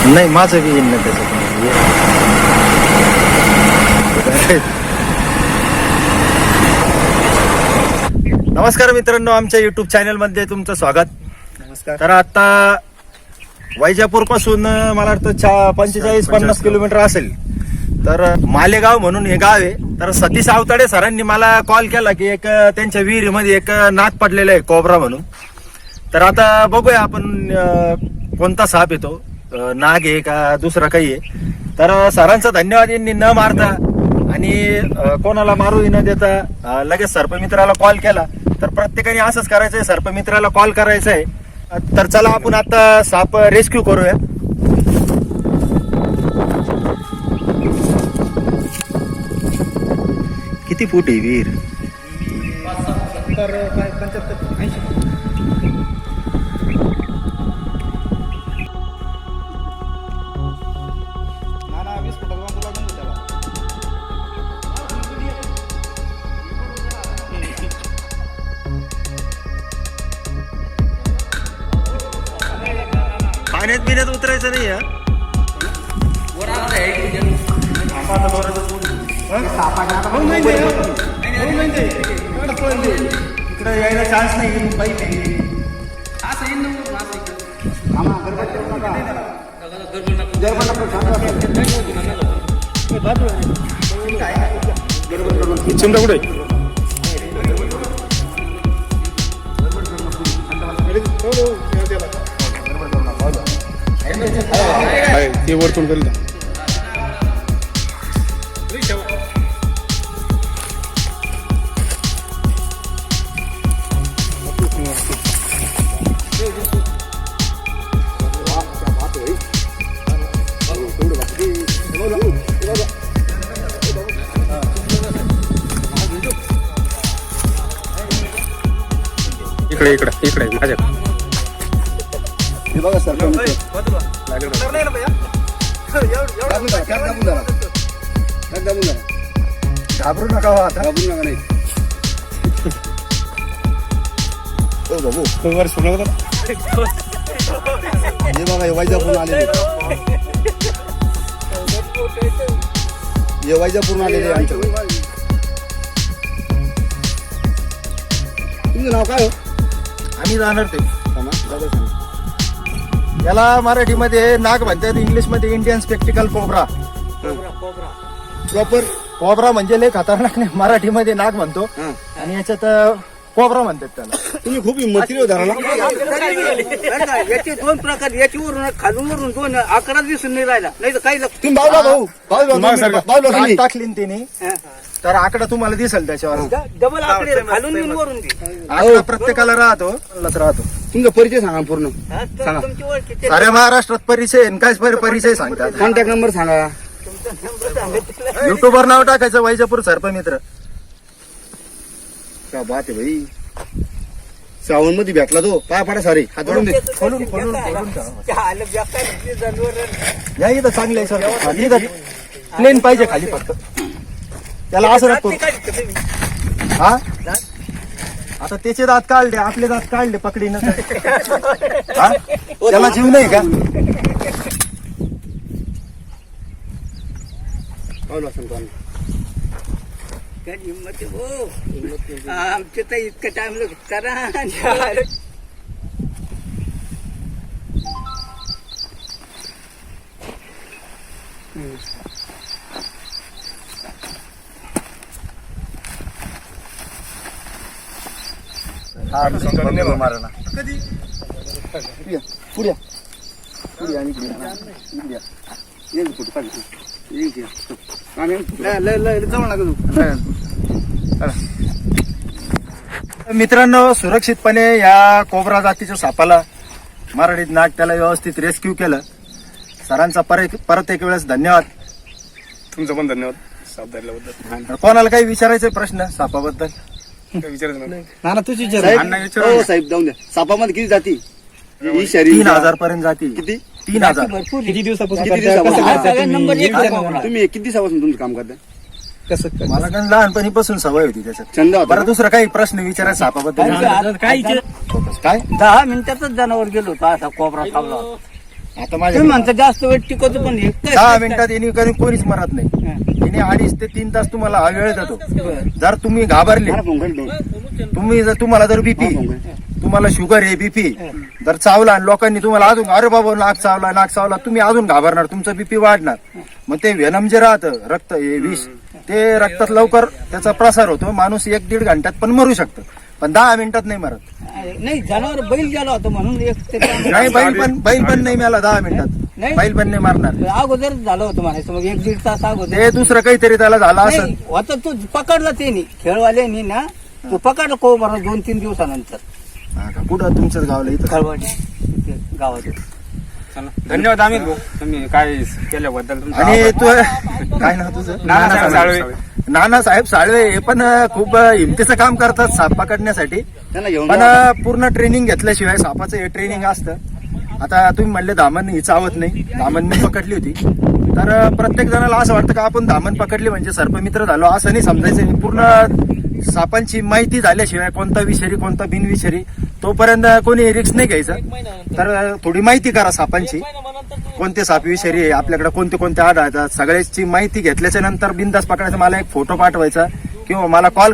नाही माझं बी येईन ना त्याच्यात. नमस्कार मित्रांनो, आमच्या युट्यूब चॅनल मध्ये तुमचं स्वागत. नमस्कार. तर आता वैजापूर पासून मला वाटतं 45-50 किलोमीटर असेल. तर मालेगाव म्हणून हे गाव आहे. तर सतीश आवताडे सरांनी मला कॉल केला की एक त्यांच्या विहिरीमध्ये एक नाग पडलेला आहे, कोबरा म्हणून. तर आता बघूया आपण कोणता साप येतो, नाग आहे का दुसरा काही आहे. तर सरांचा धन्यवाद, यांनी न मारता आणि कोणाला मारू न देता लगेच सर्पमित्राला कॉल केला. तर प्रत्येकाने असंच करायचंय, सर्पमित्राला कॉल करायचा आहे. तर चला आपण आता साप रेस्क्यू करूया. किती फूट आहे विहीर? 75-80. नाना 20 फुटाचा बांबू लागून त्याला. पाण्यात बिण्यात उतरायचं नाही हा. इकडे यायला चान्स नाही. चिमटा कुठे? ते वरतून करेल. इकडे इकडे इकडे माझ्या बघा सर. घाबरू नका हो आता. घाबरू नका. नाही बाबू वर सोडलं होतं. हे बघा वैजापूर आलेले, हे वैजापूर आलेले आमच्याकडे. तुमचं नाव काय हो? आम्ही जाणार ते. याला मराठीमध्ये नाग म्हणतात, इंग्लिश मध्ये Indian spectacled cobra. Proper cobra म्हणजे लय खतरनाक नाही, मराठीमध्ये नाग म्हणतो आणि याच्यात कोबरा म्हणतात त्याला. तुम्ही खूप हिंमतीने हो धराला. याचे दोन प्रकार, याची वरून खालून वरून दोन आकडा दिसून नाही राहिला, नाही तर काही तुम्ही बावला भाऊ, बावला नाग टाकली ना तिने तर आकडा तुम्हाला दिसेल त्याच्यावर. डबल आकडे खालून वरून आकडा प्रत्येकाला राहतो. तुमचा परिचय सांगा पूर्ण. सांगा. तुमची ओळख साऱ्या महाराष्ट्रात परिचय आहे, काय परिचय सांगतात. कॉन्टॅक्ट नंबर सांगा. युट्यूबवर नाव टाकायचं वैजापूर सर्पमित्र. क्या बात आहे भाई. श्रावण मध्ये भेटला तो. पाय पाडा सारे हात वळून दे. खोलून या इथं चांगलं आहे सर. इथं प्लेन पाहिजे खाली फक्त. त्याला असं नको हा. आता त्याचे दात काढले, आपले दात काढले पकडीनं. त्याला जीव नाही का? हिंमत हो आमचे तर इतकं टाइम करा. कधी पुढ्या पुढ्या आणि पुढ्या एक फुट पाहिजे. जवळ नका मित्रांनो, सुरक्षितपणे या कोबरा जातीच्या सापाला, मराठीत नाग, त्याला व्यवस्थित रेस्क्यू केलं. सरांचा परत एक वेळेस धन्यवाद. तुमचं पण धन्यवाद साप धरल्याबद्दल. कोणाला काही विचारायचे प्रश्न सापाबद्दल? नाना तुझी विचार. साहेब जाऊन द्या. सापामध्ये किती जाती? 3000 पर्यंत जाती. किती? 3000. किती दिवसापासून तुम्ही किती दिवसापासून तुमचं काम करता? कसं मला पण लहानपणीपासून सवय होती त्याच्यात. छंद होता. बरं दुसरं काही प्रश्न विचारायचा सापाबद्दल? काय काय 10 मिनिटातच जनावर गेलो होतो, असा कोबरा थांबला होता. आता तुम्ही माझ्या म्हणता जास्त वेळ टिकवतो पण हे काय- 10 मिनिटात यांनी कधी कोणीच मरत नाही. यांनी 2.5 ते 3 तास तुम्हाला हा वेळ देतो. जर तुम्ही घाबरले, तुम्हाला जर बीपी, तुम्हाला शुगर आहे, बीपी जर चावला आणि लोकांनी तुम्हाला अजून अरे बाबा नाक चावला तुम्ही अजून घाबरणार, तुमचं बीपी वाढणार. मग ते व्हेनम जे राहतं रक्त हे विष ते रक्तात लवकर त्याचा प्रसार होतो. माणूस 1-1.5 घंट्यात पण मरू शकतं, पण 10 मिनिटात नाही मरत. नाही जनावर बैल गेला होता म्हणून एक नाही बैल पण नाही मिळाला 10 मिनिटात. नाही. बैल पण नाही मारणार. अगोदर झालं होतं म्हणायचं मग 1-1.5 तास अगोदर ते दुसरं काहीतरी त्याला झालं असं. नाही, होतं तू पकडला त्यांनी खेळवाल्यांनी ना तू पकडला को बरं 2-3 दिवसानंतर कुठं तुमच्याच गावला इथं खळवाडी गावात. धन्यवाद अमित भाऊ, तुम्ही काय केल्याबद्दल तुमचा आणि आभार. तू काय नाव तुझं? नानासाहेब साळवे. नानासाहेब साळवे हे पण खूप हिमतीचं काम करतात साप पकडण्यासाठी. त्यांना घेऊन पण पूर्ण ट्रेनिंग घेतल्याशिवाय सापाचं हे ट्रेनिंग असतं. आता तुम्ही म्हणले धामण ही चावत नाही, धामण मी पकडली होती. तर प्रत्येक जणाला असं वाटतं का आपण धामण पकडली म्हणजे सर्पमित्र झालो, असं नाही समजायचं. पूर्ण सापांची माहिती झाल्याशिवाय कोणता विषारी कोणता बिनविषारी तोपर्यंत कोणी रिस्क नाही घ्यायचं. तर थोडी माहिती करा सापांची, कोणते साप विषारी आहे, आपल्याकडे कोणते कोणते आढळतात, सगळ्याची माहिती घेतल्याच्या नंतर बिनधास्त पकडायचं. मला एक फोटो पाठवायचा किंवा मला कॉल